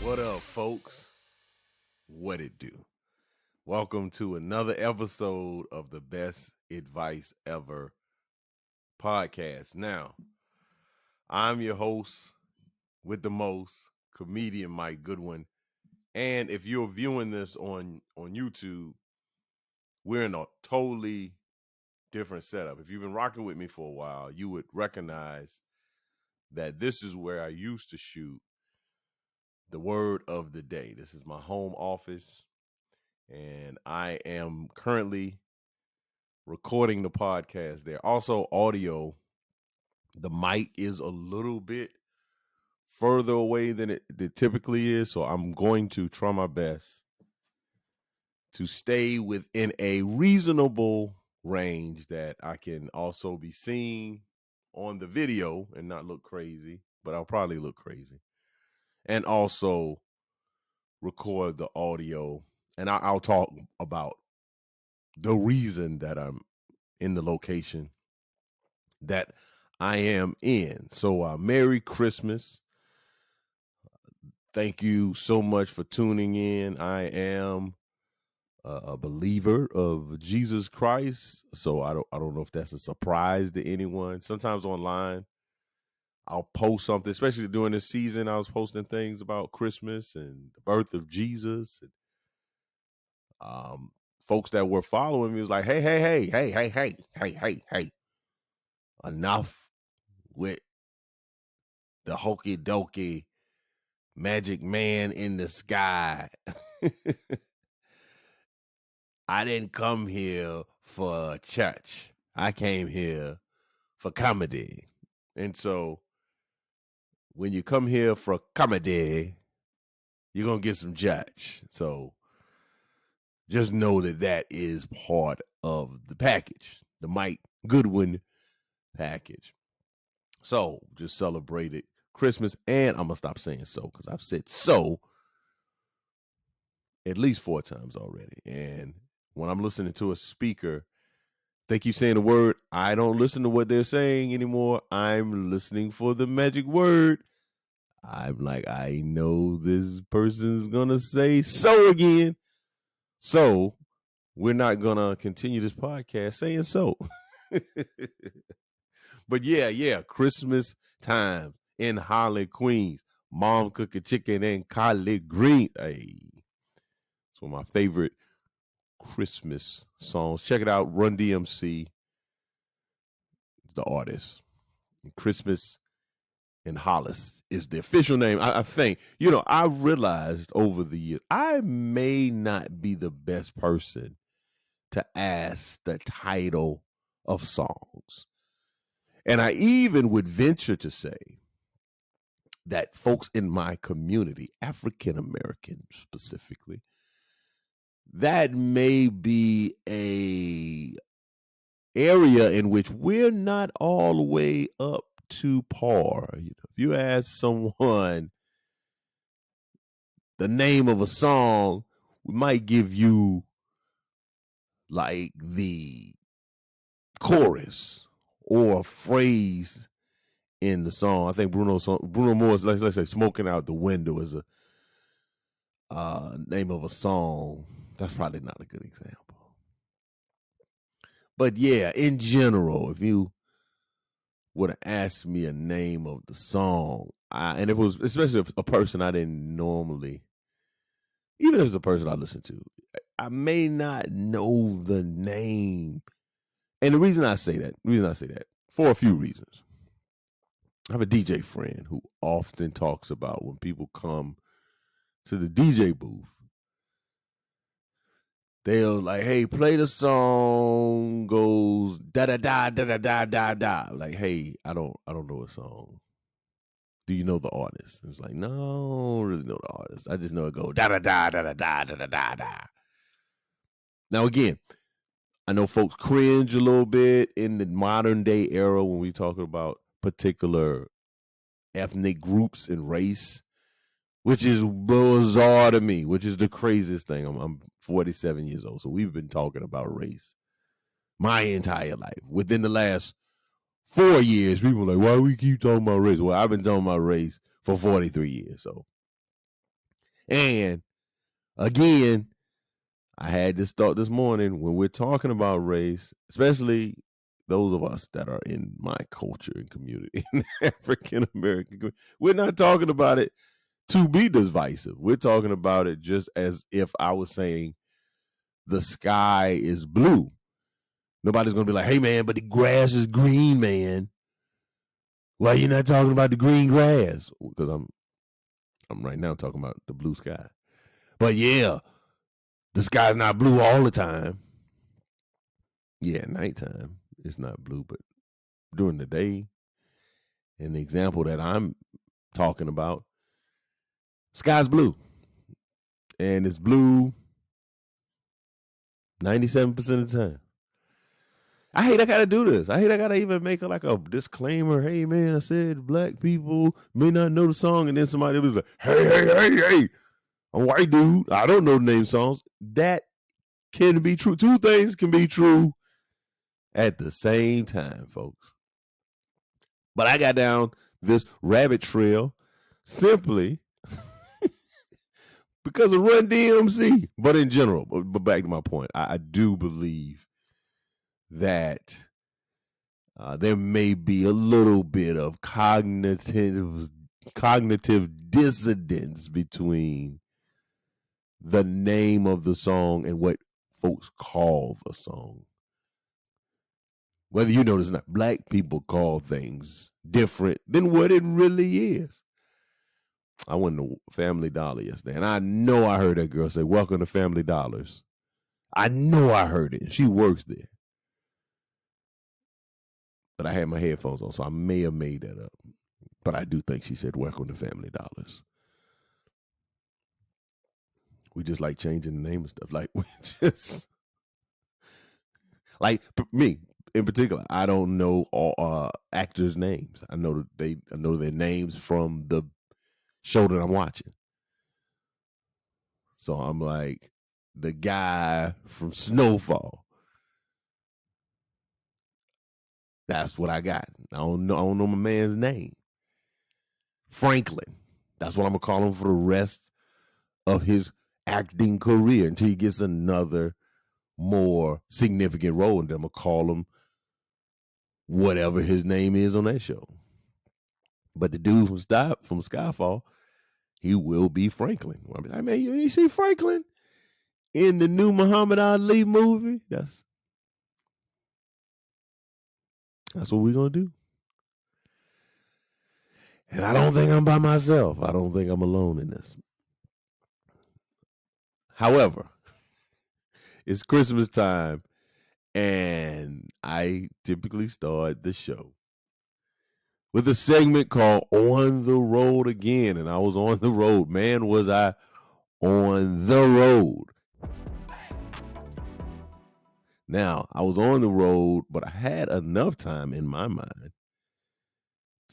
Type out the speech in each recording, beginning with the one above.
What up, folks? What it do? Welcome to another episode of the Best Advice Ever podcast. Now, I'm your host with the most, comedian Mike Goodwin. And if you're viewing this on YouTube, we're in a totally different setup. If you've been rocking with me for a while, you would recognize that this is where I used to shoot the word of the day. This is my home office, and I am currently recording the podcast there. Also, audio, the mic is a little bit further away than it typically is, so I'm going to try my best to stay within a reasonable range that I can also be seen on the video and not look crazy, but I'll probably look crazy. And also record the audio, and I'll talk about the reason that I'm in the location that I am in. So Merry Christmas. Thank you so much for tuning in. I am a believer of Jesus Christ, so I don't know if that's a surprise to anyone. Sometimes online I'll post something, especially during this season. I was posting things about Christmas and the birth of Jesus. And, folks that were following me was like, hey, enough with the hokey dokey magic man in the sky. I didn't come here for church. I came here for comedy. And so when you come here for comedy, you're going to get some judge. So just know that is part of the package, the Mike Goodwin package. So just celebrated Christmas, and I'm going to stop saying so because I've said so at least 4 times already. And when I'm listening to a speaker, they keep saying the word, I don't listen to what they're saying anymore. I'm listening for the magic word. I'm like, I know this person's going to say so again. So we're not going to continue this podcast saying so. But yeah, Christmas time in Holly, Queens. Mom cooking chicken and collard green. Hey, it's one of my favorite Christmas songs. Check it out. Run DMC, the artist. Christmas in Hollis is the official name. I think, I've realized over the years, I may not be the best person to ask the title of songs. And I even would venture to say that folks in my community, African American specifically, that may be a area in which we're not all the way up to par. If you ask someone the name of a song, we might give you like the chorus or a phrase in the song. I think Bruno Mars, let's say "Smoking Out the Window" is a name of a song. That's probably not a good example. But yeah, in general, if you would have asked me a name of the song, and it was especially a person I didn't normally, even if it's a person I listen to, I may not know the name. And the reason I say that, for a few reasons. I have a DJ friend who often talks about when people come to the DJ booth, they'll like, hey, play the song goes da da da da da da da da. Like, hey, I don't know a song. Do you know the artist? It's like, no, I don't really know the artist. I just know it goes da da da da da da da da da. Now again, I know folks cringe a little bit in the modern day era when we talk about particular ethnic groups and race, which is bizarre to me, which is the craziest thing. I'm 47 years old, so we've been talking about race my entire life. Within the last 4 years, people are like, why we keep talking about race? Well, I've been talking about race for 43 years. So And again, I had this thought this morning when we're talking about race, especially those of us that are in my culture and community, African American. We're not talking about it to be divisive. We're talking about it just as if I was saying the sky is blue. Nobody's gonna be like, "Hey man, but the grass is green, man. Why you not talking about the green grass?" Because I'm right now talking about the blue sky. But yeah, the sky's not blue all the time. Yeah, nighttime it's not blue, but during the day, and the example that I'm talking about, sky's blue. And it's blue 97% of the time. I hate I gotta do this. I hate I gotta even make a disclaimer. Hey man, I said black people may not know the song, and then somebody was like, hey, I'm a white dude. I don't know the name songs. That can be true. Two things can be true at the same time, folks. But I got down this rabbit trail simply because of Run DMC. But in general, but back to my point, I do believe that there may be a little bit of cognitive dissonance between the name of the song and what folks call the song. Whether you notice or not, black people call things different than what it really is. I went to Family Dollar yesterday, and I know I heard that girl say, "Welcome to Family Dollars." I know I heard it. She works there. But I had my headphones on, so I may have made that up. But I do think she said, "Welcome to Family Dollars." We just like changing the name of stuff. Like, we just, like me in particular, I don't know all actors' names. I know I know their names from the show that I'm watching. So I'm like, the guy from Snowfall. That's what I got. I don't know my man's name. Franklin. That's what I'm gonna call him for the rest of his acting career until he gets another more significant role, and then I'm gonna call him whatever his name is on that show. But the dude from Skyfall, he will be Franklin. I mean, man, you see Franklin in the new Muhammad Ali movie? That's what we're gonna do. And I don't think I'm by myself. I don't think I'm alone in this. However, it's Christmas time, and I typically start the show with a segment called On the Road Again. And I was on the road. Man, was I on the road. Now, I was on the road, but I had enough time in my mind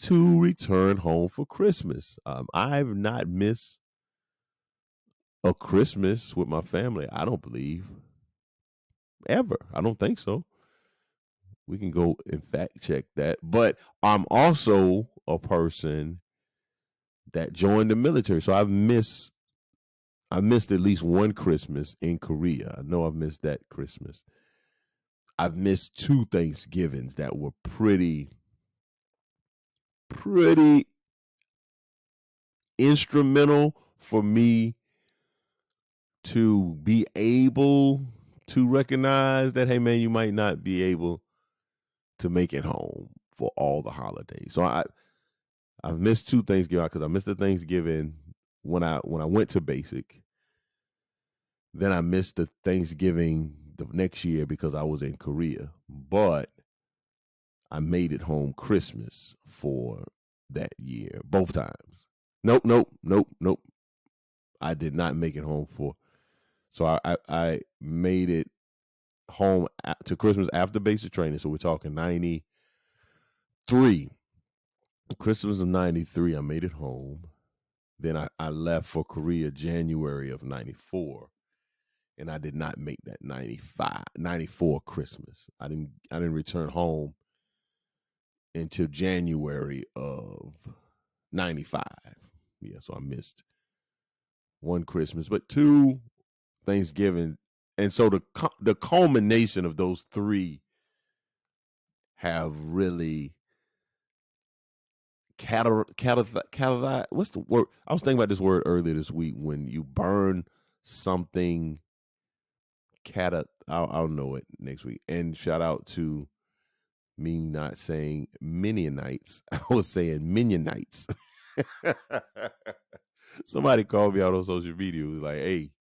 to return home for Christmas. I've not missed a Christmas with my family, I don't believe, ever. I don't think so. We can go and fact check that. But I'm also a person that joined the military. So I missed at least one Christmas in Korea. I know I've missed that Christmas. I've missed two Thanksgivings that were pretty instrumental for me to be able to recognize that, hey man, you might not be able to make it home for all the holidays. So I've missed two Thanksgiving because I missed the Thanksgiving when I went to basic. Then I missed the Thanksgiving the next year because I was in Korea. But I made it home Christmas for that year, both times. Nope. I did not make it home for. So I made it home to Christmas after basic training. So we're talking 93. Christmas of 93, I made it home. Then I left for Korea January of 94. And I did not make that 94 Christmas. I didn't return home until January of 95. Yeah, so I missed one Christmas, but two Thanksgiving. And so the culmination of those three have really what's the word? I was thinking about this word earlier this week. When you burn something, I'll know it next week. And shout out to me not saying Minionites. I was saying Minionites. Somebody called me out on social media. It was like, hey,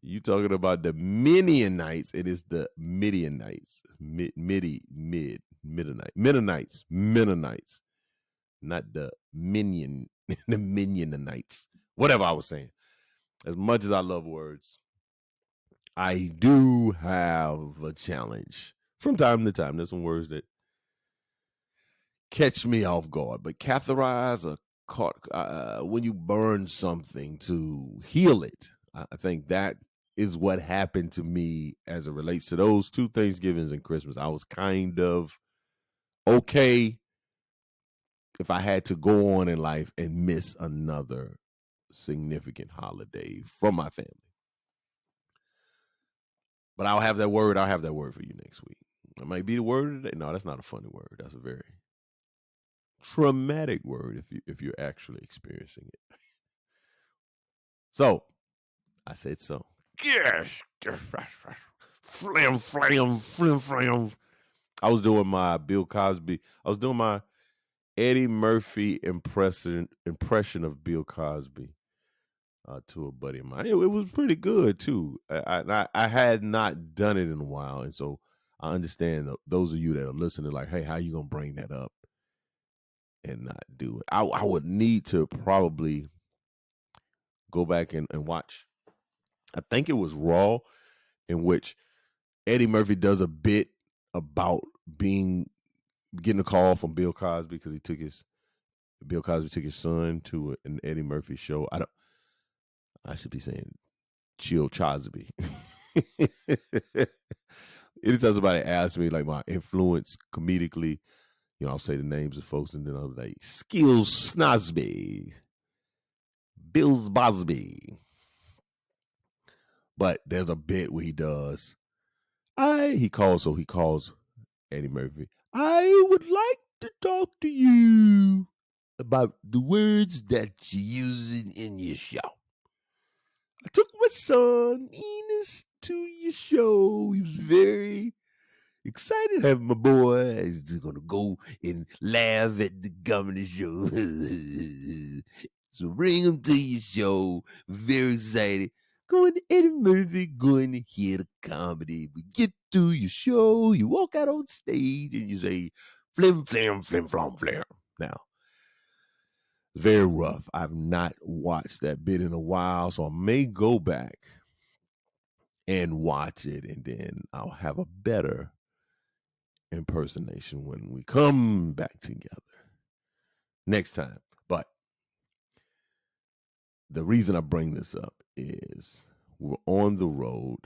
you talking about the Mennonites? It is the Midianites, Mennonites, not the minion, the Minionites. Whatever I was saying. As much as I love words, I do have a challenge from time to time. There's some words that catch me off guard, but catheterize or caught when you burn something to heal it. I think that is what happened to me as it relates to those two Thanksgivings and Christmas. I was kind of okay if I had to go on in life and miss another significant holiday from my family. But I'll have that word. I'll have that word for you next week. It might be the word of the day. No, that's not a funny word. That's a very traumatic word if you're actually experiencing it. So I said so. Yes. Flam, flam, flam, flam. I was doing my Bill Cosby. I was doing my Eddie Murphy impression of Bill Cosby to a buddy of mine. It was pretty good too. I had not done it in a while, and so I understand those of you that are listening, like, hey, how you gonna bring that up and not do it? I would need to probably go back and watch. I think it was Raw, in which Eddie Murphy does a bit about getting a call from Bill Cosby because Bill Cosby took his son to an Eddie Murphy show. I should be saying Chill Cosby. Anytime somebody asks me like my influence comedically, I'll say the names of folks and then I'll be like Skills Snosby, Bills Bosby. But there's a bit where he does. He calls Eddie Murphy. I would like to talk to you about the words that you're using in your show. I took my son Enos to your show. He was very excited to have my boy. He's gonna go and laugh at the comedy show. So bring him to your show. Very excited. Going to Eddie Murphy, going to hear the comedy. We get to your show. You walk out on stage and you say, flim, flam, flim, flam, flam. Now, it's very rough. I've not watched that bit in a while, so I may go back and watch it, and then I'll have a better impersonation when we come back together next time. But the reason I bring this up is we're on the road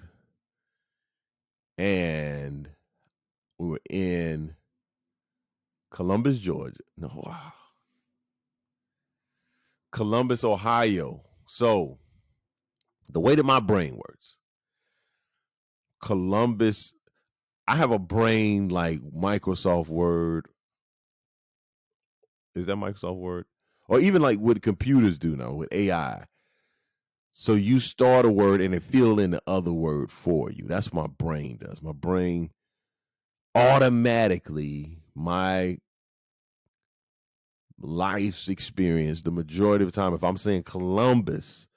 and we were in Columbus, Georgia. No, Columbus, Ohio. So the way that my brain works, Columbus, I have a brain like Microsoft Word. Is that Microsoft Word? Or even like what computers do now with AI. So you start a word and it fill in the other word for you. That's what my brain does. My brain automatically, my life's experience, the majority of the time, if I'm saying Columbus,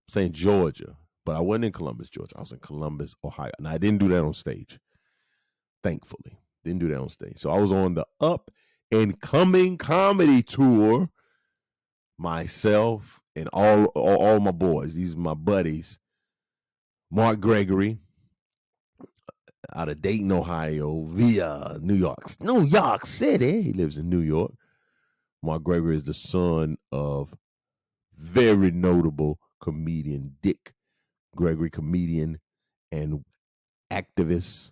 I'm saying Georgia, but I wasn't in Columbus, Georgia. I was in Columbus, Ohio. And I didn't do that on stage. Thankfully. Didn't do that on stage. So I was on the up and coming comedy tour, myself and all my boys. These are my buddies. Mark Gregory out of Dayton, Ohio, via New York City. He lives in New York. Mark Gregory is the son of very notable comedian Dick Gregory, comedian and activist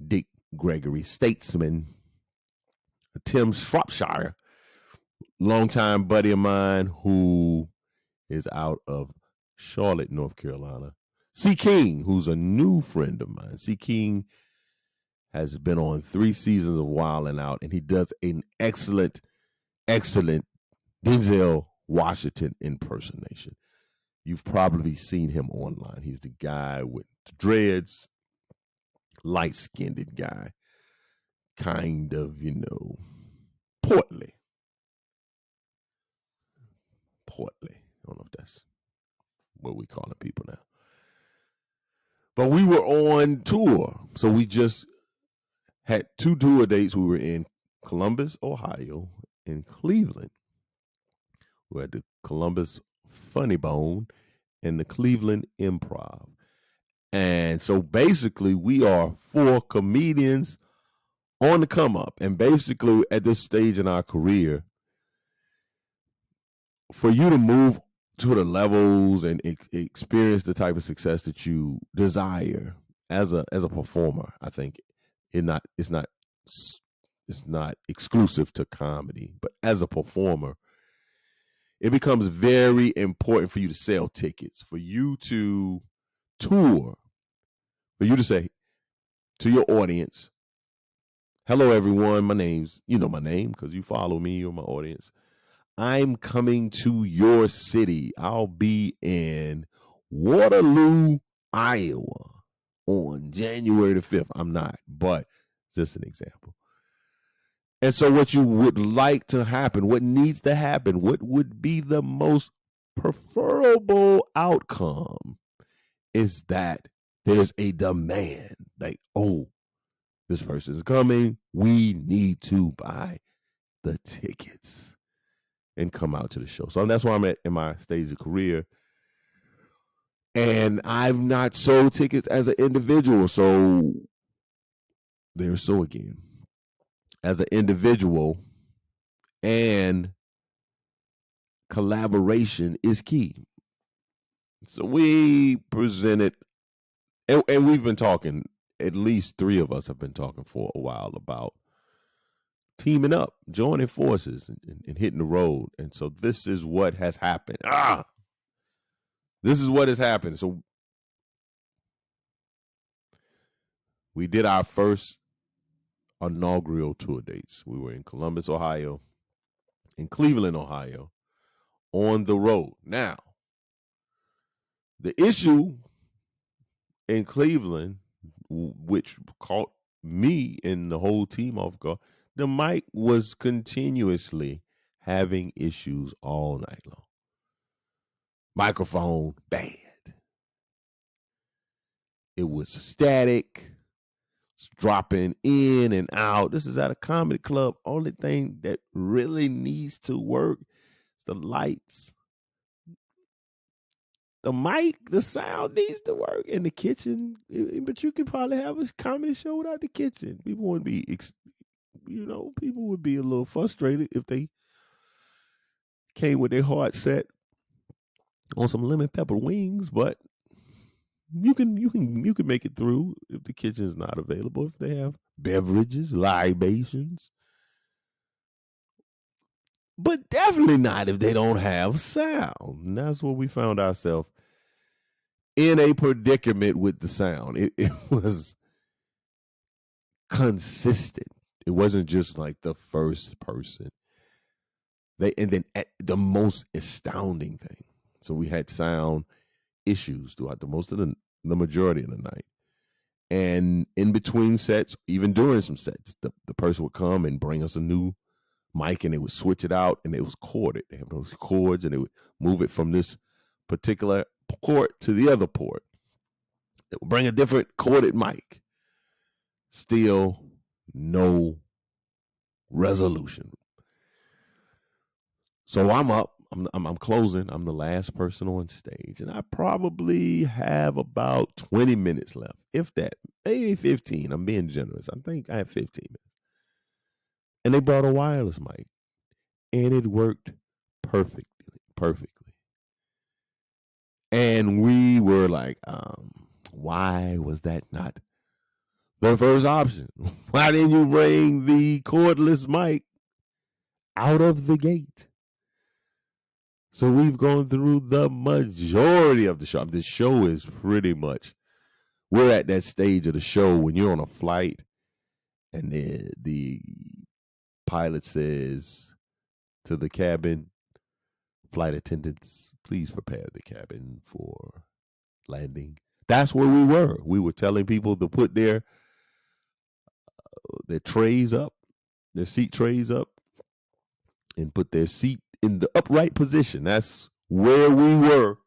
Dick Gregory, statesman. Tim Shropshire, longtime buddy of mine who is out of Charlotte, North Carolina. C. King, who's a new friend of mine. C. King has been on 3 seasons of Wild 'N Out, and he does an excellent Denzel Washington impersonation. You've probably seen him online. He's the guy with the dreads, light-skinned guy, kind of, portly. Portly. I don't know if that's what we calling people now. But we were on tour. So we just had 2 tour dates. We were in Columbus, Ohio, and Cleveland. We had the Columbus Funny Bone and the Cleveland Improv. And so basically, we are 4 comedians on the come up. And basically, at this stage in our career, for you to move to the levels and experience the type of success that you desire as a performer, I think it's not exclusive to comedy, but as a performer, it becomes very important for you to sell tickets, for you to tour, for you to say to your audience, hello everyone, my name's, you know my name because you follow me, you're my audience. I'm coming to your city. I'll be in Waterloo, Iowa on January the 5th. I'm not, but it's just an example. And so what you would like to happen, what needs to happen, what would be the most preferable outcome is that there's a demand. Like, oh, this person's coming. We need to buy the tickets and come out to the show. So that's where I'm at in my stage of career. And I've not sold tickets as an individual. So there's so again, as an individual, and collaboration is key. So we presented, and we've been talking, at least 3 of us have been talking for a while about teaming up, joining forces, and hitting the road. And so this is what has happened. This is what has happened. So we did our first inaugural tour dates. We were in Columbus, Ohio, in Cleveland, Ohio, on the road. Now, the issue in Cleveland, which caught me and the whole team off guard, the mic was continuously having issues all night long. Microphone bad. It was static. It's dropping in and out. This is at a comedy club. Only thing that really needs to work is the lights. The mic, the sound needs to work in the kitchen. But you could probably have a comedy show without the kitchen. People wouldn't be, people would be a little frustrated if they came with their heart set on some lemon pepper wings, but you can make it through if the kitchen's not available, if they have beverages, libations. But definitely not if they don't have sound. And that's what we found ourselves in, a predicament with the sound. It was consistent. It wasn't just like the first person. And then the most astounding thing. So we had sound issues throughout the majority of the night. And in between sets, even during some sets, the person would come and bring us a new mic, and they would switch it out, and it was corded. They have those cords, and they would move it from this particular port to the other port. They would bring a different corded mic. Still no resolution. So I'm up. I'm closing. I'm the last person on stage, and I probably have about 20 minutes left, if that, maybe 15. I'm being generous. I think I have 15 minutes. And they brought a wireless mic, and it worked perfectly. And we were like, why was that not the first option? Why didn't you bring the cordless mic out of the gate? So we've gone through the majority of the show. The show is pretty much, we're at that stage of the show when you're on a flight and the pilot says to the cabin, flight attendants, please prepare the cabin for landing. That's where we were. We were telling people to put their trays up, their seat trays up, and put their seat in the upright position. That's where we were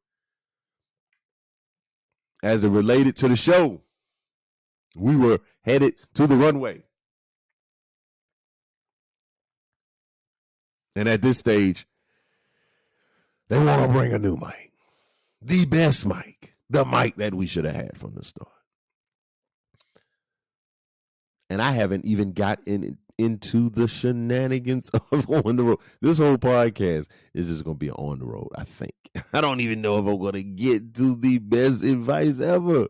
as it related to the show. We were headed to the runway. And at this stage, they want to bring a new mic, the best mic, the mic that we should have had from the start. And I haven't even gotten into the shenanigans of on the road. This whole podcast is just going to be on the road, I think. I don't even know if I'm going to get to the best advice ever.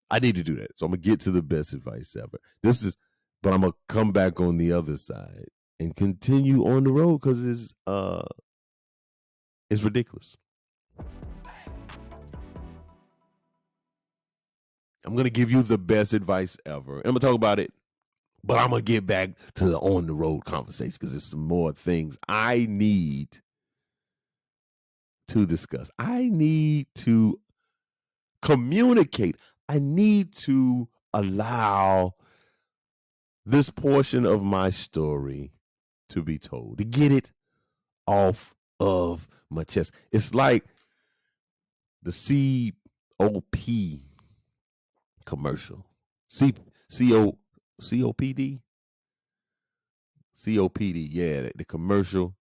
I need to do that. So I'm going to get to the best advice ever. But I'm going to come back on the other side and continue on the road because it's ridiculous. I'm going to give you the best advice ever. I'm going to talk about it, but I'm going to get back to the on the road conversation because there's some more things I need to discuss. I need to communicate. I need to allow this portion of my story to be told, to get it off of my chest. It's like the COP commercial. COPD? COPD, yeah, the commercial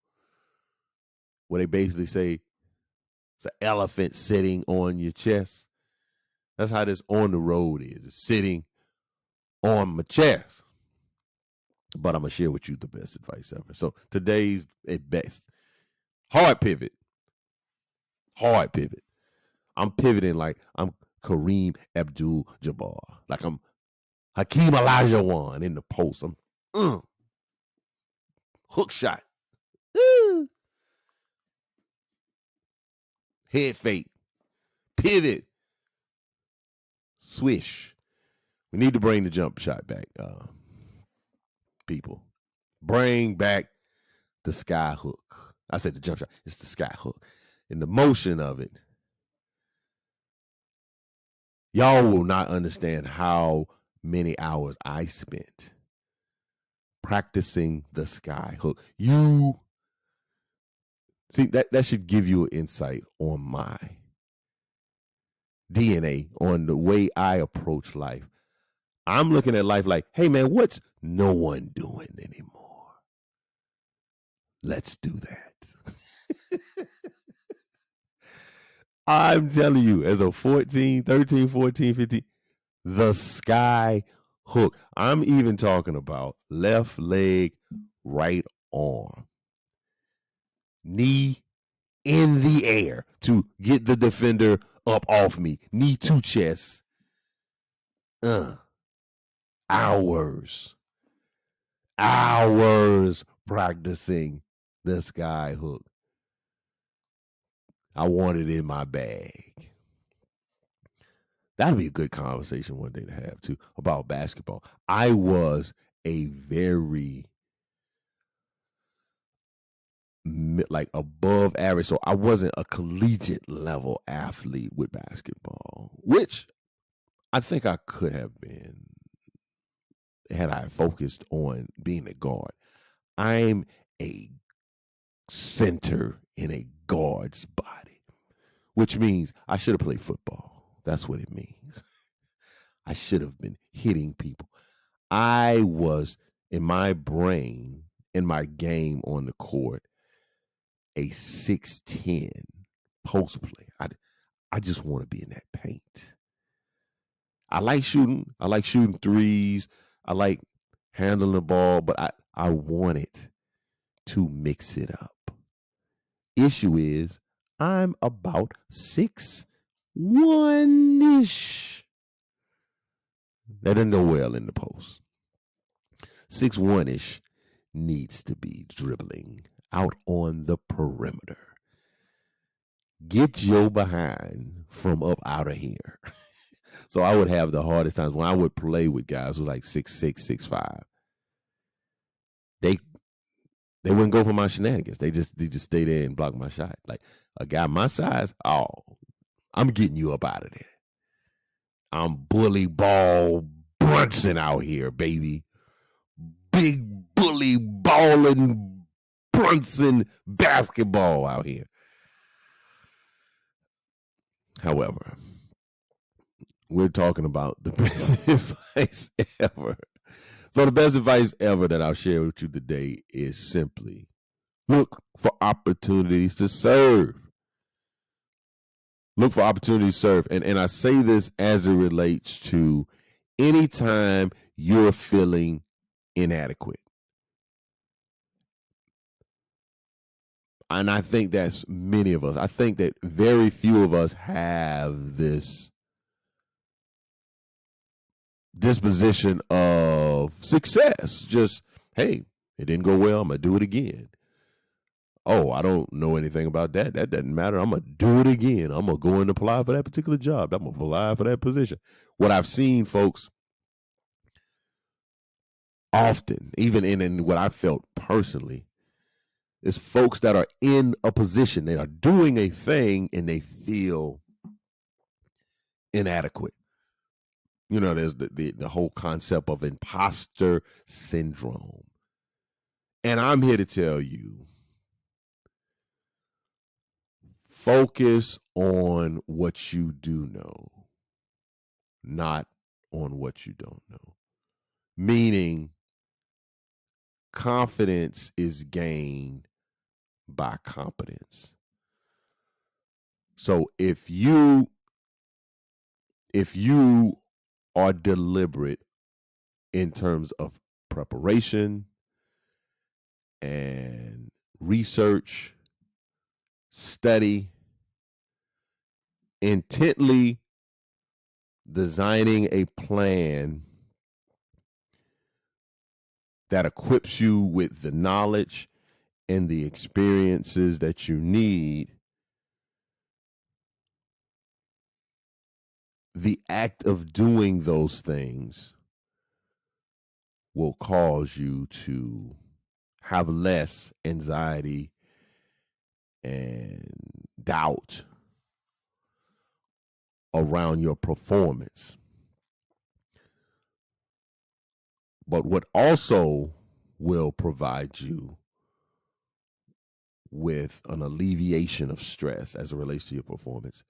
where they basically say it's an elephant sitting on your chest. That's how this on the road is. It's sitting on my chest. But I'm going to share with you the best advice ever. So today's at best. Hard pivot. I'm pivoting like I'm Kareem Abdul-Jabbar. Like I'm Hakeem Olajuwon in the post. I'm hook shot. Head fake. Pivot. Swish. We need to bring the jump shot back, people. Bring back the sky hook. I said the jump shot. It's the sky hook. In the motion of it, y'all will not understand how many hours I spent practicing the sky hook. You see that should give you an insight on my DNA, on the way I approach life. I'm looking at life like, hey man, what's no one doing anymore? Let's do that. I'm telling you, as a 13, 14, 15, the sky hook. I'm even talking about left leg, right arm, knee in the air to get the defender up off me, knee to chest. Hours practicing the sky hook. I want it in my bag. That'd be a good conversation one day to have too about basketball. I was a very like above average, so I wasn't a collegiate level athlete with basketball, which I think I could have been had I focused on being a guard. I'm a center in a guard's body, which means I should have played football. That's what it means. I should have been hitting people. I was, in my brain, in my game on the court, a 6'10" post play. I just want to be in that paint. I like shooting. I like shooting threes. I like handling the ball, but I wanted to mix it up. Issue is I'm about 6'1"-ish. That doesn't go well in the post. 6'1"-ish needs to be dribbling out on the perimeter. get your behind from up out of here. So I would have the hardest times when I would play with guys who were like 6'6", 6'5". They they wouldn't go for my shenanigans. They just stay there and block my shot. Like a guy my size, oh, I'm getting you up out of there. I'm bully ball Brunson out here, baby. Big bully balling Brunson basketball out here. However, we're talking about the best advice ever. So the best advice ever that I'll share with you today is simply look for opportunities to serve. Look for opportunities to serve. And I say this as it relates to anytime you're feeling inadequate. And I think that's many of us. I think that very few of us have this disposition of success. Just, hey, it didn't go well. I'm going to do it again. Oh, I don't know anything about that. That doesn't matter. I'm going to do it again. I'm going to go and apply for that particular job. I'm going to apply for that position. What I've seen, folks, often, even in what I felt personally, is folks that are in a position, they are doing a thing and they feel inadequate. You know, there's the whole concept of imposter syndrome. And I'm here to tell you, focus on what you do know, not on what you don't know. Meaning, confidence is gained by competence. So if you are deliberate in terms of preparation and research, study, intently designing a plan that equips you with the knowledge and the experiences that you need, the act of doing those things will cause you to have less anxiety and doubt around your performance. But what also will provide you with an alleviation of stress as it relates to your performance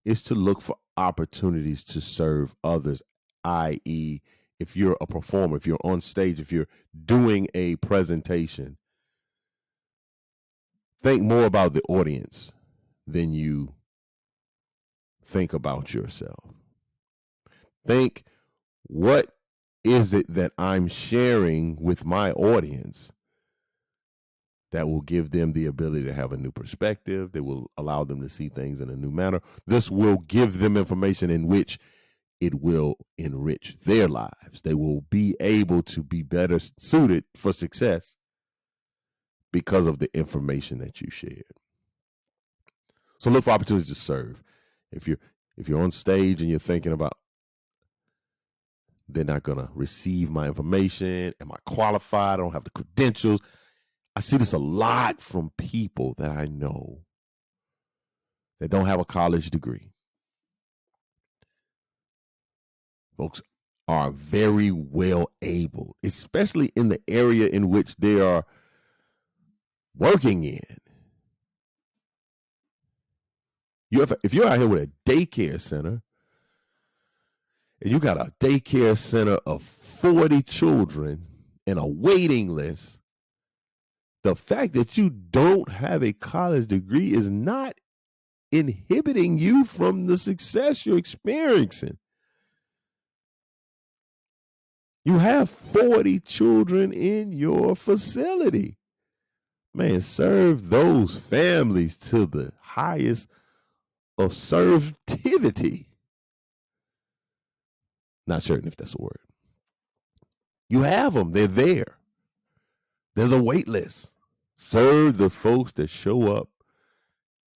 is to look for opportunities to serve others, i.e., if you're a performer, if you're on stage, if you're doing a presentation, think more about the audience than you think about yourself. Think, what is it that I'm sharing with my audience that will give them the ability to have a new perspective, that will allow them to see things in a new manner? This will give them information in which it will enrich their lives. They will be able to be better suited for success because of the information that you shared. So look for opportunities to serve. If you're on stage and you're thinking about, they're not going to receive my information, am I qualified? I don't have the credentials. I see this a lot from people that I know that don't have a college degree. Folks are very well able, especially in the area in which they are working in. If you're out here with a daycare center and you got a daycare center of 40 children and a waiting list, the fact that you don't have a college degree is not inhibiting you from the success you're experiencing. You have 40 children in your facility. Man, serve those families to the highest of servtivity. Not certain if that's a word. You have them. They're there. There's a wait list. Serve the folks that show up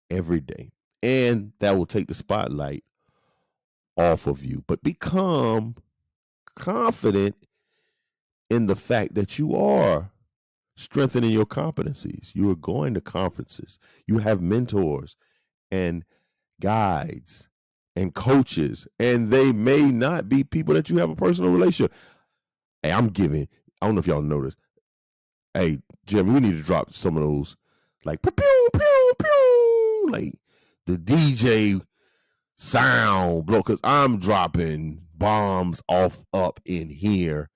every day. And that will take the spotlight off of you. But become confident in the fact that you are strengthening your competencies. You are going to conferences. You have mentors and guides and coaches, and they may not be people that you have a personal relationship. Hey, I don't know if y'all noticed. Hey, Jim, we need to drop some of those, like, pew, pew, pew, like the DJ sound blow, because I'm dropping bombs off up in here.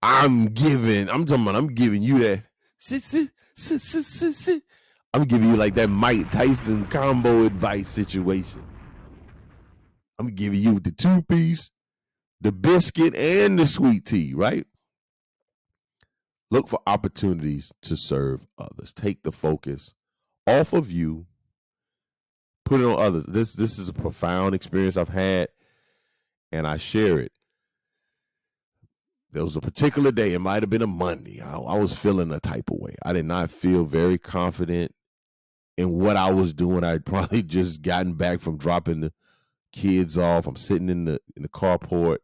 I'm giving you that. Sit. I'm giving you like that Mike Tyson combo advice situation. I'm giving you the 2-piece, the biscuit, and the sweet tea, right? Look for opportunities to serve others. Take the focus off of you, put it on others. This is a profound experience I've had, and I share it. There was a particular day, it might have been a Monday. I was feeling a type of way. I did not feel very confident in what I was doing. I'd probably just gotten back from dropping the kids off. I'm sitting in the carport,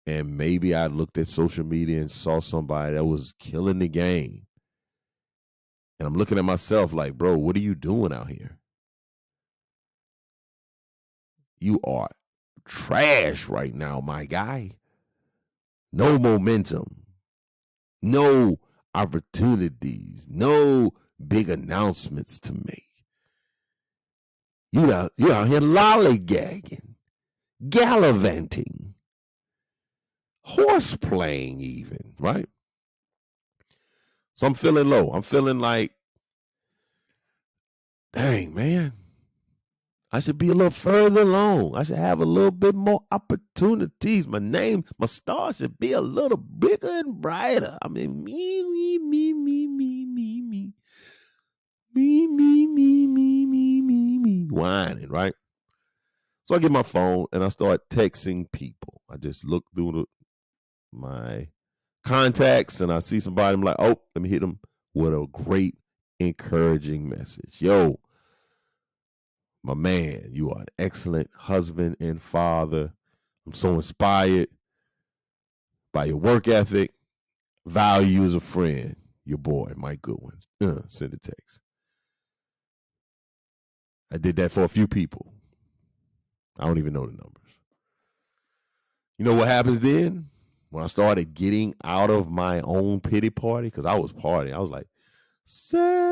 and maybe I looked at social media and saw somebody that was killing the game. And I'm looking at myself like, bro, what are you doing out here? You are trash right now, my guy. No momentum, no opportunities, no big announcements to make. You're out here lollygagging, gallivanting, horse playing even, right? So I'm feeling low. I'm feeling like, dang, man, I should be a little further along. I should have a little bit more opportunities. My star should be a little bigger and brighter. I mean, me. Whining, right? So I get my phone and I start texting people. I just look through my contacts and I see somebody. I'm like, oh, let me hit them with a great, encouraging message. Yo, my man, you are an excellent husband and father. I'm so inspired by your work ethic, value as a friend. Your boy, Mike Goodwin. Send a text. I did that for a few people. I don't even know the numbers. You know what happens then? When I started getting out of my own pity party, because I was partying, I was like, celebrate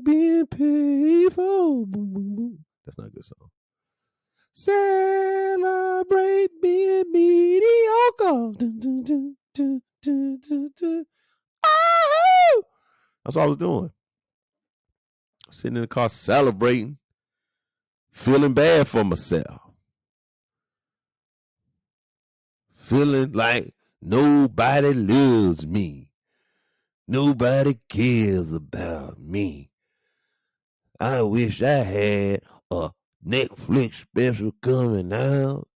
being peaceful. Boom, boom, boom. That's not a good song. Celebrate being mediocre. Dun, dun, dun, dun, dun, dun, dun. Oh! That's what I was doing. Sitting in the car celebrating, feeling bad for myself. Feeling like nobody loves me. Nobody cares about me. I wish I had a Netflix special coming out.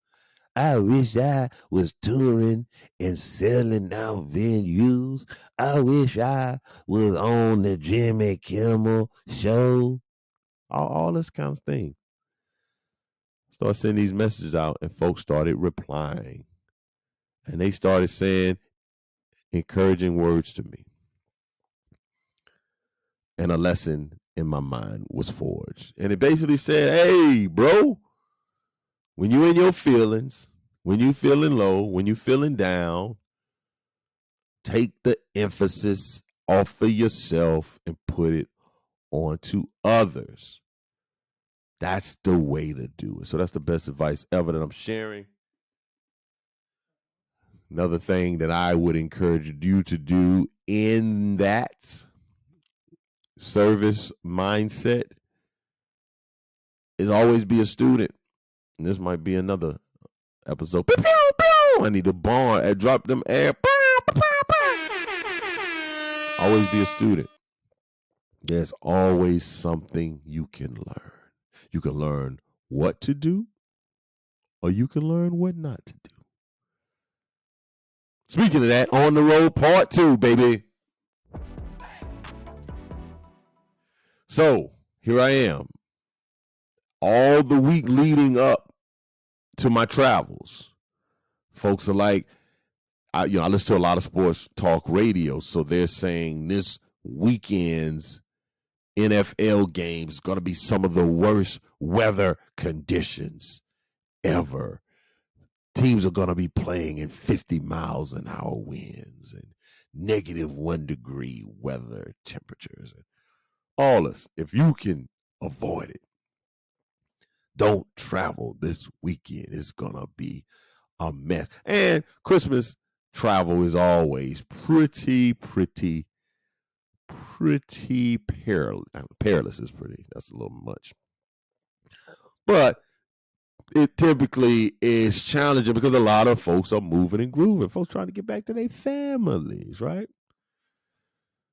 I wish I was touring and selling out venues. I wish I was on the Jimmy Kimmel show. All this kind of thing. Started sending these messages out, and folks started replying. And they started saying encouraging words to me. And a lesson in my mind was forged. And it basically said, hey, bro, when you in your feelings, when you feeling low, when you feeling down, take the emphasis off of yourself and put it onto others. That's the way to do it. So that's the best advice ever that I'm sharing. Another thing that I would encourage you to do in that service mindset is always be a student. And this might be another episode. Pew, pew, pew. I need to bond and drop them air. Always be a student. There's always something you can learn. You can learn what to do, or you can learn what not to do. Speaking of that, on the road part 2, baby. So here I am, all the week leading up to my travels. Folks are like, I listen to a lot of sports talk radio, so they're saying this weekend's NFL games is going to be some of the worst weather conditions ever. Teams are going to be playing in 50 miles an hour winds and -1 degree weather temperatures. And all this. If you can avoid it, don't travel this weekend. It's going to be a mess. And Christmas travel is always pretty perilous is pretty. That's a little much. But it typically is challenging because a lot of folks are moving and grooving. Folks trying to get back to their families, right?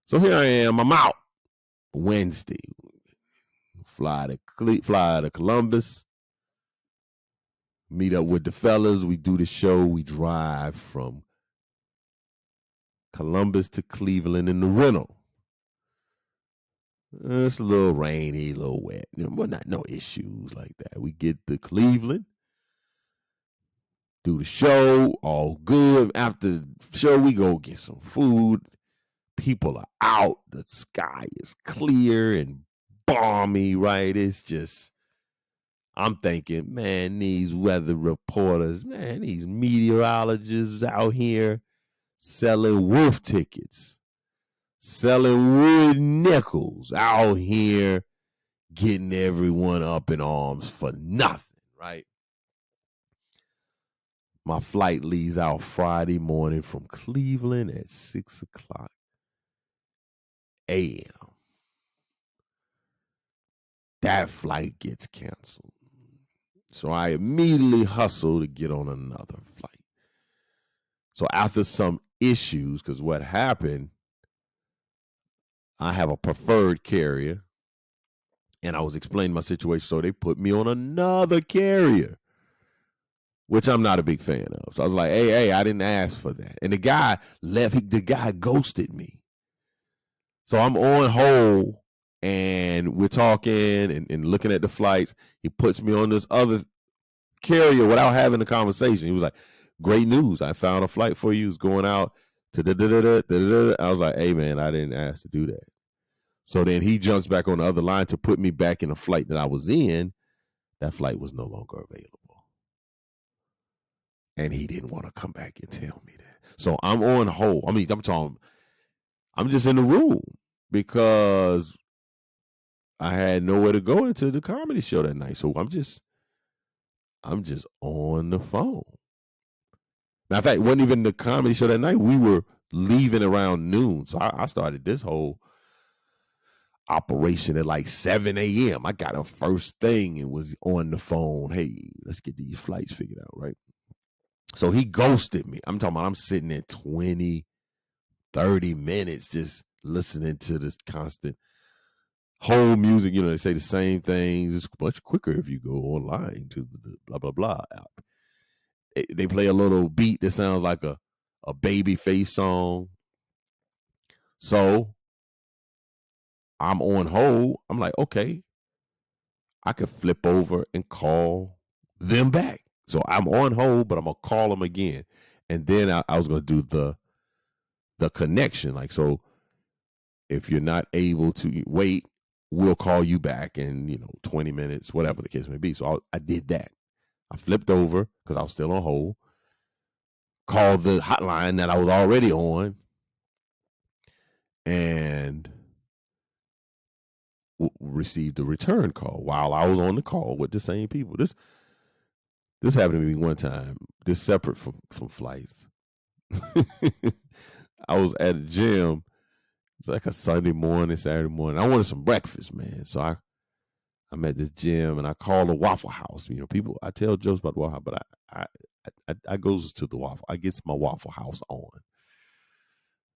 So here I am. I'm out Wednesday. Fly to Columbus. Meet up with the fellas. We do the show. We drive from Columbus to Cleveland in the rental. It's a little rainy, a little wet. But not no issues like that. We get to Cleveland, do the show, all good. After the show, we go get some food. People are out. The sky is clear and balmy, right? It's just, I'm thinking, man, these weather reporters, man, these meteorologists out here selling wolf tickets, selling wood nickels, out here getting everyone up in arms for nothing, right? My flight leaves out Friday morning from Cleveland at 6:00 a.m. That flight gets canceled. So I immediately hustle to get on another flight. So after some issues, because what happened, I have a preferred carrier, and I was explaining my situation, so they put me on another carrier, which I'm not a big fan of. So I was like, hey, I didn't ask for that. And the guy left, the guy ghosted me. So I'm on hold, and we're talking and looking at the flights. He puts me on this other carrier without having a conversation. He was like, great news. I found a flight for you. It's going out to da-da-da-da-da-da-da. I was like, hey, man, I didn't ask to do that. So then he jumps back on the other line to put me back in the flight that I was in. That flight was no longer available. And he didn't want to come back and tell me that. So I'm on hold. I mean, I'm just in the room because I had nowhere to go into the comedy show that night. So I'm just on the phone. Matter of fact, it wasn't even the comedy show that night. We were leaving around noon. So I started this whole operation at like 7 a.m. I got up first thing and was on the phone. Hey, let's get these flights figured out, right? So he ghosted me. I'm talking about I'm sitting there 20, 30 minutes just listening to this constant whole music. They say the same things. It's much quicker if you go online to the blah, blah, blah app. They play a little beat that sounds like a baby face song. So I'm on hold. I'm like, okay, I could flip over and call them back. So I'm on hold, but I'm gonna call them again, and then I was gonna do the connection. Like, so if you're not able to wait, we'll call you back in 20 minutes, whatever the case may be. So I did that. I flipped over because I was still on hold. Called the hotline that I was already on, and received a return call while I was on the call with the same people. This happened to me one time. This separate from flights. I was at a gym. It's like a Sunday morning, Saturday morning. I wanted some breakfast, man. So I'm at this gym and I call the Waffle House. People, I tell jokes about the Waffle House, but I goes to the Waffle. I gets my Waffle House on,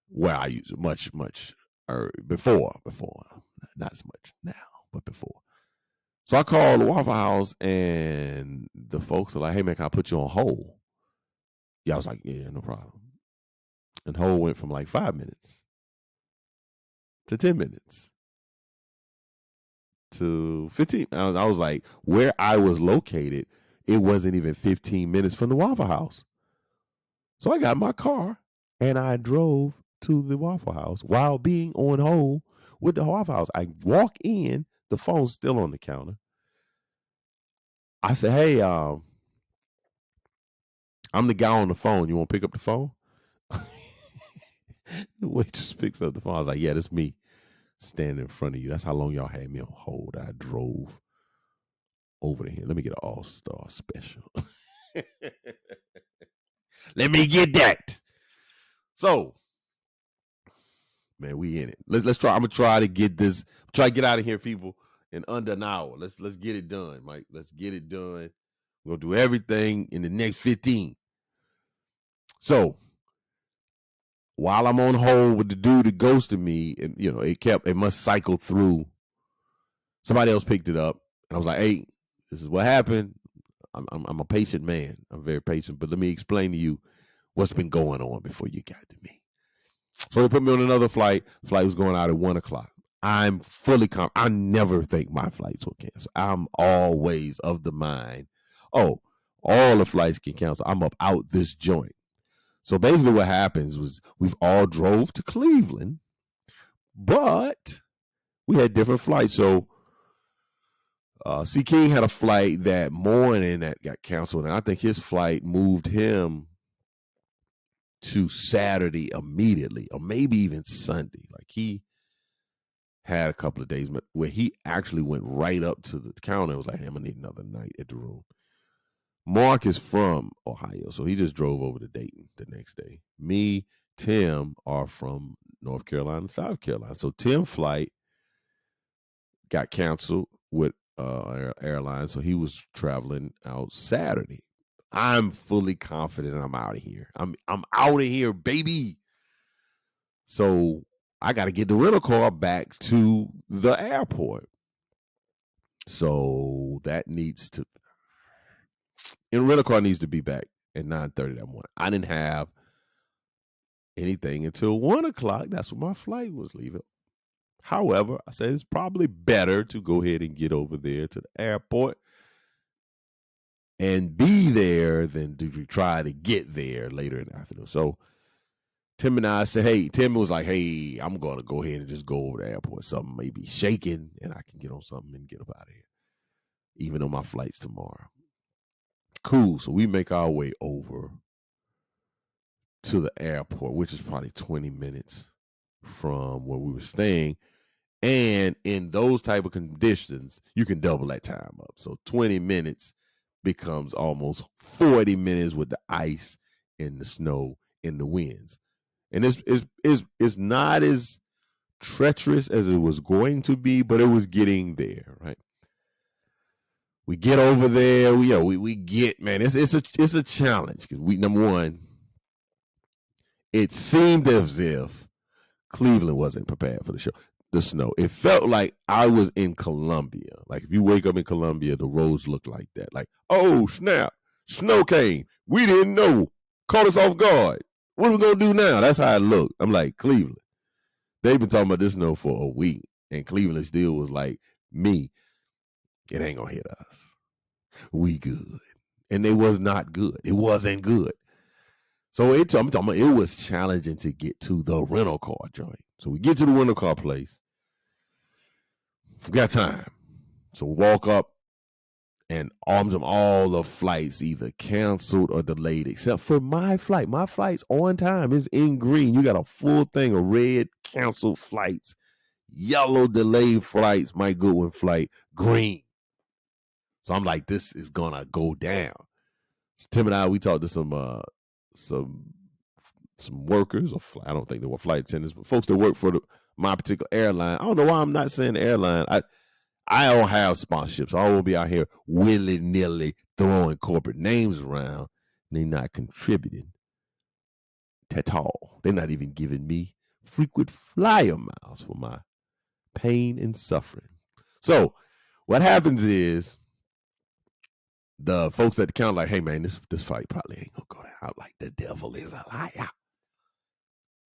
where I use it much before, not as much now, but before. So I called the Waffle House and the folks are like, hey, man, can I put you on hold? Yeah, I was like, yeah, no problem. And hold went from like 5 minutes to 10 minutes to 15. I was like, where I was located, it wasn't even 15 minutes from the Waffle House. So I got my car and I drove to the Waffle House while being on hold with the Waffle House. I walk in, the phone's still on the counter. I said, hey, I'm the guy on the phone. You want to pick up the phone? The waitress picks up the phone. I was like, yeah, that's me standing in front of you. That's how long y'all had me on hold. I drove over to here. Let me get an all-star special. Let me get that. So, man, we in it. Let's try. I'm gonna try to get this. Try to get out of here, people, in under an hour. Let's get it done, Mike. Let's get it done. We're gonna do everything in the next 15. So while I'm on hold with the dude that ghosted me, and it must cycle through. Somebody else picked it up, and I was like, "Hey, this is what happened. I'm a patient man. I'm very patient, but let me explain to you what's been going on before you got to me." So they put me on another flight. Flight was going out at 1:00. I'm fully I never think my flights will cancel. I'm always of the mind, oh, all the flights can cancel. I'm up out this joint. So basically what happens was we've all drove to Cleveland, but we had different flights. So C. King had a flight that morning that got canceled, and I think his flight moved him to Saturday immediately, or maybe even Sunday. Like he had a couple of days where he actually went right up to the counter and was like, hey, I'm gonna need another night at the room. Mark is from Ohio, so he just drove over to Dayton the next day. Me, Tim are from North Carolina and South Carolina. So Tim's flight got canceled with airline, so he was traveling out Saturday. I'm fully confident I'm out of here. I'm out of here, baby. So I got to get the rental car back to the airport. So that needs to, and rental car needs to be back at 9:30 that morning. I didn't have anything until 1:00. That's when my flight was leaving. However, I said it's probably better to go ahead and get over there to the airport and be there than to try to get there later in the afternoon. So Tim and I said, hey, Tim was like, hey, I'm going to go ahead and just go over to the airport. Something may be shaking and I can get on something and get up out of here, even on my flight's tomorrow. Cool. So we make our way over to the airport, which is probably 20 minutes from where we were staying. And in those type of conditions, you can double that time up. So 20 minutes becomes almost 40 minutes with the ice and the snow and the winds. And it's not as treacherous as it was going to be, but it was getting there, right? We get over there, we get, man, it's a challenge because number one, it seemed as if Cleveland wasn't prepared for the snow. It felt like I was in Columbia. Like if you wake up in Columbia, the roads look like that. Like, oh snap, snow came. We didn't know. Caught us off guard. What are we gonna do now? That's how it looked. I'm like, Cleveland. They've been talking about this snow for a week, and Cleveland still was like, me, it ain't gonna hit us. We good. And it was not good. It wasn't good. So I'm talking about, it was challenging to get to the rental car joint. So we get to the rental car place. We got time. So we walk up, and all the flights either canceled or delayed, except for my flight. My flight's on time. It's in green. You got a full thing of red canceled flights, yellow delayed flights, my Goodwin flight, green. So I'm like, this is gonna go down. So Tim and I, we talked to some workers, or I don't think they were flight attendants, but folks that work for my particular airline. I don't know why I'm not saying the airline. I don't have sponsorships. I won't be out here willy-nilly throwing corporate names around. They're not contributing at all. They're not even giving me frequent flyer miles for my pain and suffering. So what happens is the folks at the counter like, hey, man, this fight probably ain't going to go down. Like, the devil is a liar.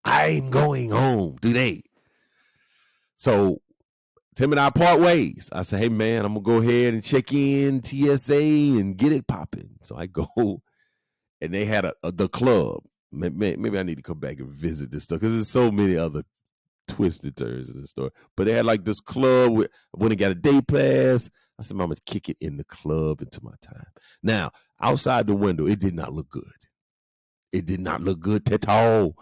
I'm going home today. So Tim and I part ways. I said, hey, man, I'm going to go ahead and check in TSA and get it popping. So I go, and they had the club. Maybe I need to come back and visit this stuff because there's so many other twisted turns in the story. But they had like this club where when they got a day pass, I said, Mama, kick it in the club into my time. Now, outside the window, it did not look good. It did not look good at all.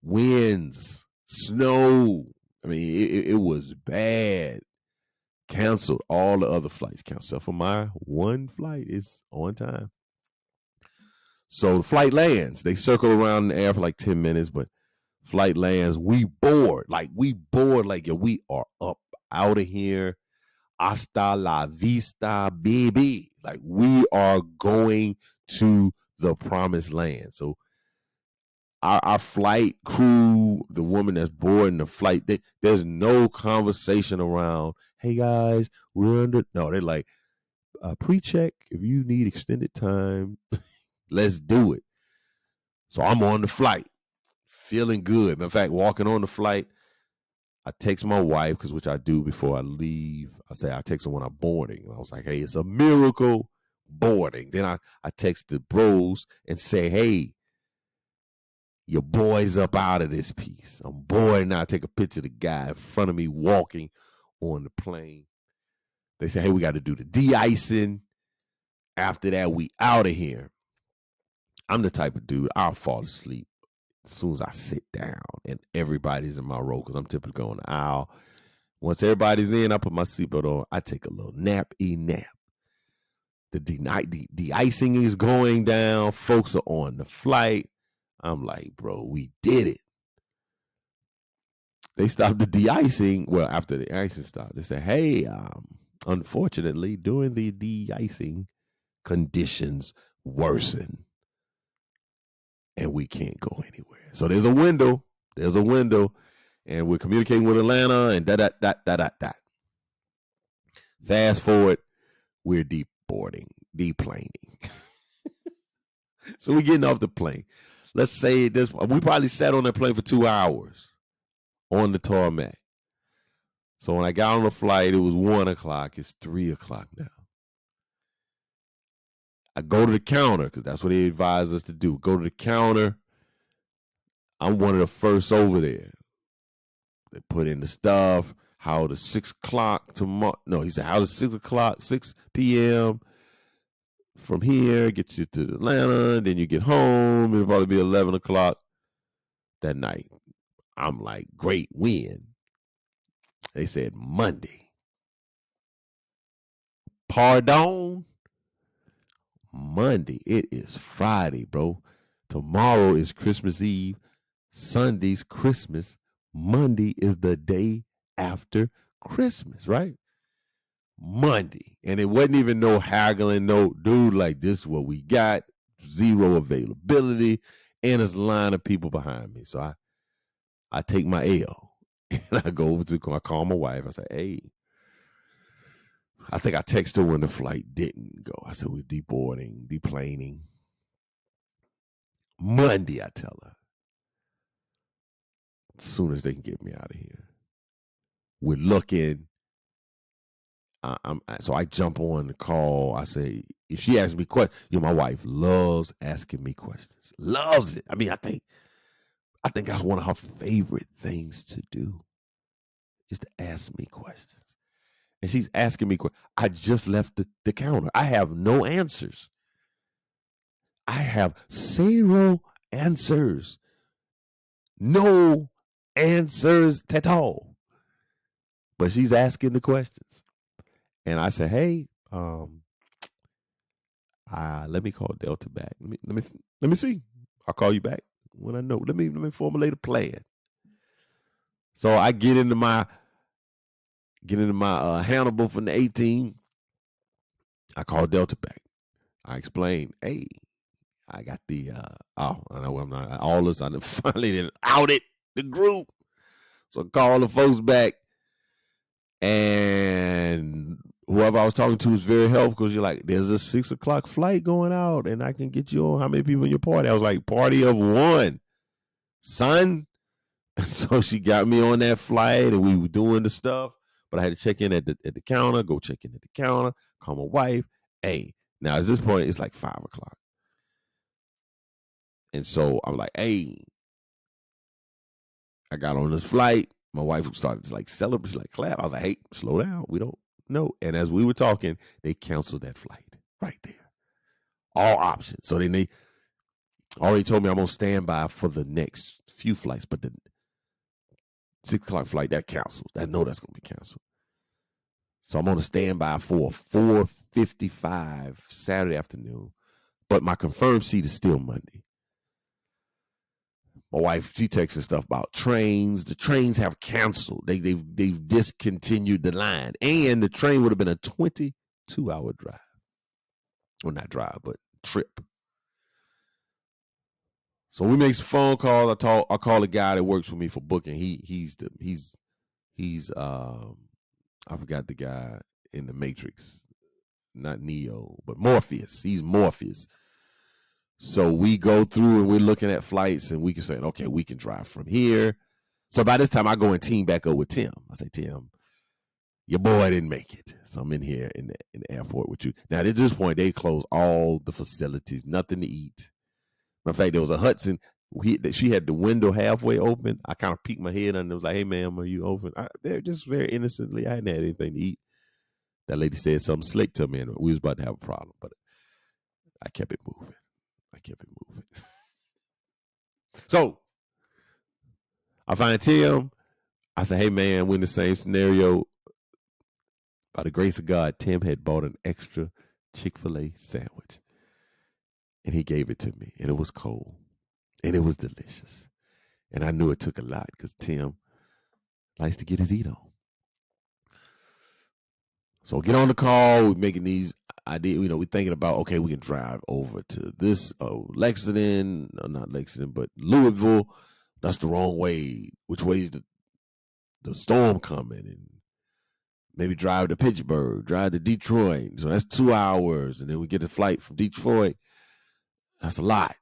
Winds, snow. I mean, it was bad. Canceled all the other flights. Except for my one flight is on time. So the flight lands. They circle around in the air for like 10 minutes, but flight lands. We board. Like, yo, we are up out of here. Hasta la vista, baby. Like, we are going to the promised land. So our flight crew, the woman that's boarding the flight, there's no conversation around, hey guys, we're under. No, they're like, pre-check if you need extended time. Let's do it. So I'm on the flight, feeling good. In fact, walking on the flight, I text my wife, which I do before I leave. I text her when I'm boarding. And I was like, hey, it's a miracle boarding. Then I text the bros and say, hey, your boy's up out of this piece. I'm bored now. I take a picture of the guy in front of me walking on the plane. They say, hey, we got to do the de-icing. After that, we out of here. I'm the type of dude, I'll fall asleep as soon as I sit down and everybody's in my row because I'm typically on the aisle. Once everybody's in, I put my seatbelt on. I take a little nap. The de-icing is going down. Folks are on the flight. I'm like, bro, we did it. They stopped the de-icing. Well, after the icing stopped, they said, hey, unfortunately, during the de-icing, conditions worsen. And we can't go anywhere. So there's a window. And we're communicating with Atlanta and da. Fast forward, we're deplaning. So we're getting off the plane. Let's say this, we probably sat on that plane for 2 hours on the tarmac. So when I got on the flight, it was 1 o'clock. It's 3 o'clock now. I go to the counter because that's what they advise us to do. Go to the counter. I'm one of the first over there. They put in the stuff. How the 6 o'clock tomorrow? No, he said how the 6 o'clock, 6 p.m. from here get you to Atlanta. Then you get home. It'll probably be 11 o'clock that night. I'm like, great, when? They said Monday. Pardon? Monday. It is Friday, bro. Tomorrow is Christmas Eve. Sunday's Christmas. Monday is the day after Christmas, right? Monday. And it wasn't even no haggling, no dude, like, this is what we got. Zero availability. And there's a line of people behind me. So I take my L and I go over to, I call my wife. I say, hey, I think I texted her when the flight didn't go. I said, we're deboarding, deplaning. Monday, I tell her. As soon as they can get me out of here. We're looking. So I jump on the call. I say, if she asks me questions, my wife loves asking me questions. Loves it. I mean, I think that's one of her favorite things to do is to ask me questions. And she's asking me questions. I just left the counter. I have no answers. I have 0 answers. No answers at all. But she's asking the questions. And I said, hey, let me call Delta back. Let me see. I'll call you back when I know. Let me formulate a plan. So I get into my Hannibal from the 18. I call Delta back. I explain, hey, I got the I know I'm not all this. I finally didn't outed the group. So I call the folks back, and whoever I was talking to was very helpful because you're like, there's a 6 o'clock flight going out, and I can get you on. How many people in your party? I was like, party of 1, son. So she got me on that flight, and we were doing the stuff. but I had to check in at the counter, go check in at the counter, call my wife. Hey, now at this point, it's like 5:00. And so I'm like, hey, I got on this flight. My wife started to like celebrate, she's like clap. I was like, hey, slow down. We don't know. And as we were talking, they canceled that flight right there. All options. So then they already told me I'm on standby for the next few flights, but the 6:00 flight that canceled. I know that's gonna be canceled. So I'm on a standby for a 4:55 Saturday afternoon, but my confirmed seat is still Monday. My wife, she texts stuff about trains. The trains have canceled. They've discontinued the line, and the train would have been a 22-hour drive. Well, not drive, but trip. So we make some phone calls. I call a guy that works for me for booking. He's I forgot the guy in the Matrix, not Neo, but Morpheus. He's Morpheus. So we go through and we're looking at flights and we can say, okay, we can drive from here. So by this time I go and team back up with Tim. I say, Tim, your boy didn't make it. So I'm in here in the airport with you. Now at this point, they closed all the facilities, nothing to eat. Matter of fact, there was a Hudson. She had the window halfway open. I kind of peeked my head and it was like, hey, ma'am, are you open? They're just very innocently. I hadn't had anything to eat. That lady said something slick to me and we was about to have a problem, but I kept it moving. So I find Tim. I say, hey, man, we're in the same scenario. By the grace of God, Tim had bought an extra Chick-fil-A sandwich. And he gave it to me. And it was cold. And it was delicious. And I knew it took a lot because Tim likes to get his eat on. So get on the call. We're making these ideas. We're thinking about, okay, we can drive over to this Lexington. No, not Lexington, but Louisville. That's the wrong way. Which way is the storm coming? And maybe drive to Pittsburgh, drive to Detroit. So that's 2 hours. And then we get a flight from Detroit. That's a lot.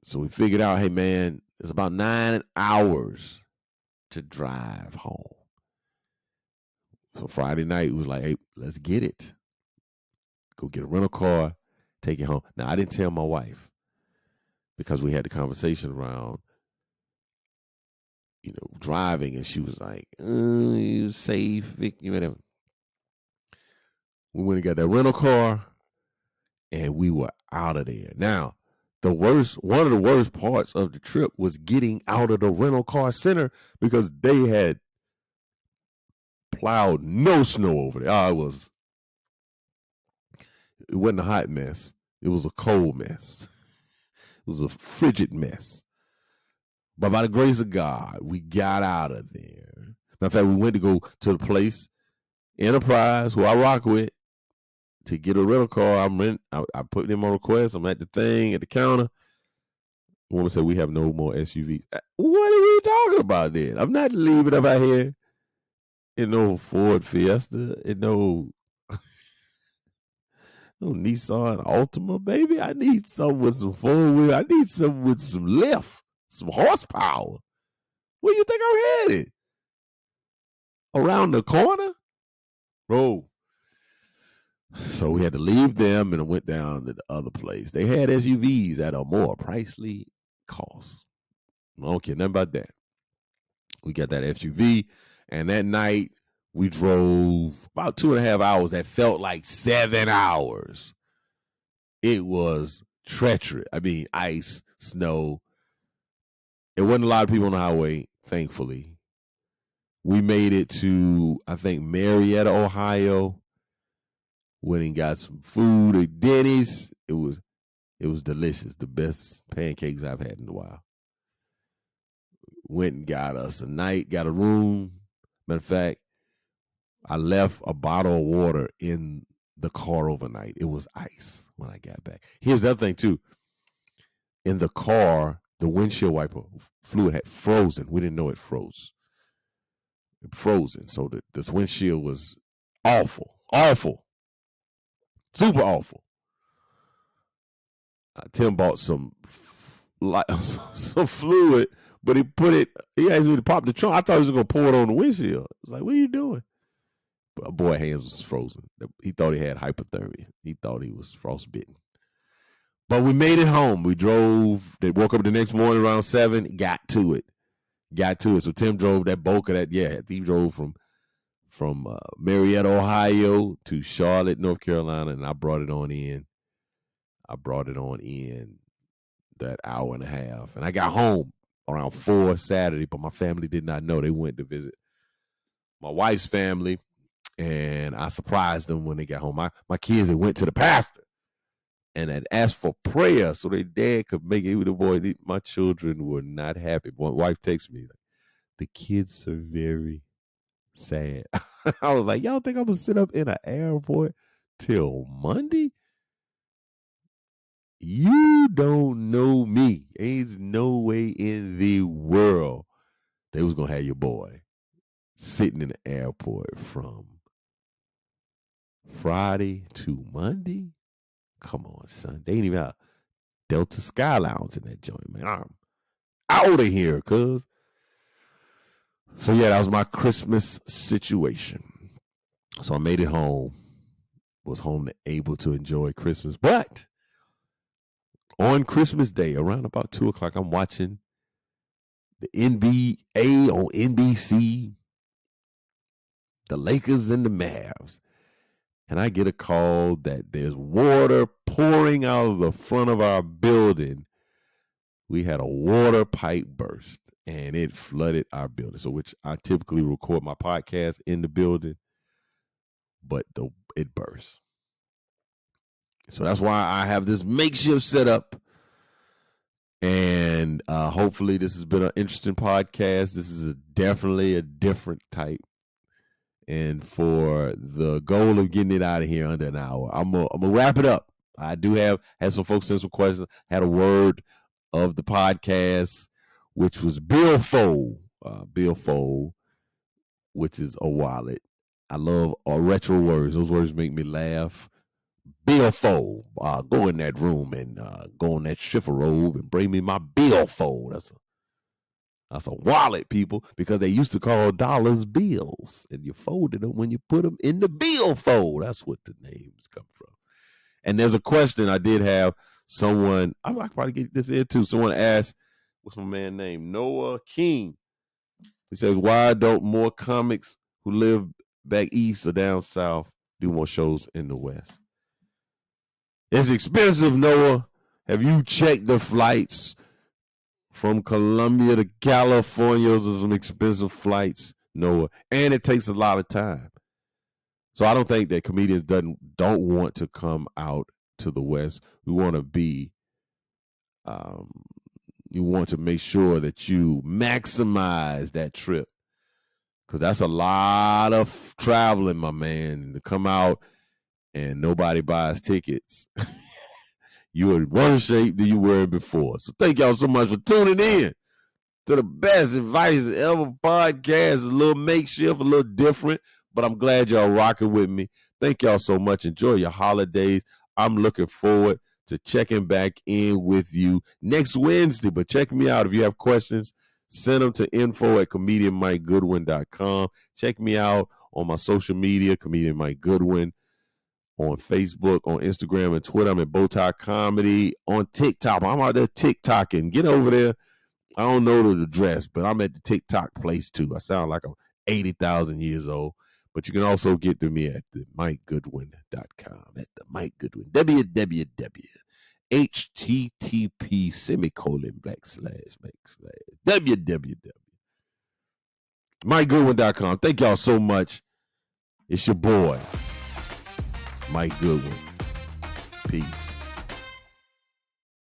So we figured out, hey, man, it's about 9 hours to drive home. So Friday night, it was like, hey, let's get it. Go get a rental car, take it home. Now, I didn't tell my wife because we had the conversation around, driving, and she was like, you safe, whatever. We went and got that rental car, and we were out of there. Now, one of the worst parts of the trip was getting out of the rental car center because they had plowed no snow over there. It wasn't a hot mess. It was a cold mess. It was a frigid mess. But by the grace of God, we got out of there. Matter of fact, we went to go to the place, Enterprise, who I rock with, to get a rental car. I put them on request. I'm at the thing, at the counter. The woman said, we have no more SUVs. What are we talking about then? I'm not leaving up out here in no Ford Fiesta, in no Nissan Altima, baby. I need something with some four-wheel. I need something with some lift, some horsepower. Where you think I'm headed? Around the corner? Bro. So we had to leave them and went down to the other place. They had SUVs at a more pricely cost. I don't care nothing about that. We got that SUV, and that night we drove about 2.5 hours. That felt like 7 hours. It was treacherous. I mean, ice, snow. It wasn't a lot of people on the highway, thankfully. We made it to, I think, Marietta, Ohio. Went and got some food at Denny's. It was delicious. The best pancakes I've had in a while. Went and got us a night, got a room. Matter of fact, I left a bottle of water in the car overnight. It was ice when I got back. Here's the other thing, too. In the car, the windshield wiper fluid had frozen. We didn't know it froze. It frozen. So this windshield was awful. Awful. Super awful. Tim bought some fluid, But he asked me to pop the trunk. I thought he was going to pour it on the windshield. I was like, what are you doing? But boy, hands was frozen. He thought he had hypothermia. He thought he was frostbitten. But we made it home. We drove. They woke up the next morning around 7. Got to it. So Tim drove that bulk of that. Yeah, he drove from Marietta, Ohio to Charlotte, North Carolina, and I brought it on in. That hour and a half. And I got home around 4 Saturday, but my family did not know. They went to visit my wife's family, and I surprised them when they got home. My kids had went to the pastor and had asked for prayer so their dad could make it. The boy, my children were not happy. My wife texted me, like, the kids are very sad. I was like, y'all think I'm going to sit up in an airport till Monday? You don't know me. Ain't no way in the world they was going to have your boy sitting in the airport from Friday to Monday. Come on, son. They ain't even have Delta Sky Lounge in that joint, man. I'm out of here, cuz. So, yeah, that was my Christmas situation. So I made it home. Was home able to enjoy Christmas. But on Christmas Day, around about 2 o'clock, I'm watching the NBA on NBC, the Lakers and the Mavs. And I get a call that there's water pouring out of the front of our building. We had a water pipe burst and it flooded our building. So, which I typically record my podcast in the building, but it burst. So that's why I have this makeshift setup. And hopefully this has been an interesting podcast. This is definitely a different type. And for the goal of getting it out of here under an hour, I'm gonna wrap it up. I do have some folks send some questions. Had a word of the podcast, which was billfold, which is a wallet. I love retro words. Those words make me laugh. Billfold. Go in that room and go on that shiffer robe and bring me my billfold. That's a wallet, people, because they used to call dollars bills, and you folded them when you put them in the billfold. That's what the names come from. And there's a question I did have someone, I could probably get this in too. Someone asked, what's my man name? Noah King. He says, why don't more comics who live back east or down south do more shows in the West? It's expensive, Noah. Have you checked the flights from Colombia to California? Those are some expensive flights, Noah. And it takes a lot of time. So I don't think that comedians don't want to come out to the West. We want to be, you want to make sure that you maximize that trip. Because that's a lot of traveling, my man, to come out and nobody buys tickets. You're in worse shape than you were before. So thank y'all so much for tuning in to the Best Advice Ever podcast. It's a little makeshift, a little different, but I'm glad y'all rocking with me. Thank y'all so much. Enjoy your holidays. I'm looking forward to checking back in with you next Wednesday. But check me out. If you have questions, send them to info@comedianmikegoodwin.com. Check me out on my social media, Comedian Mike Goodwin, on Facebook, on Instagram, and Twitter. I'm at Bowtie Comedy. On TikTok, I'm out there TikToking. Get over there. I don't know the address, but I'm at the TikTok place too. I sound like I'm 80,000 years old. But you can also get to me at the MikeGoodwin.com. At the Mike Goodwin. www.http://www. MikeGoodwin.com. Thank y'all so much. It's your boy, Mike Goodwin. Peace.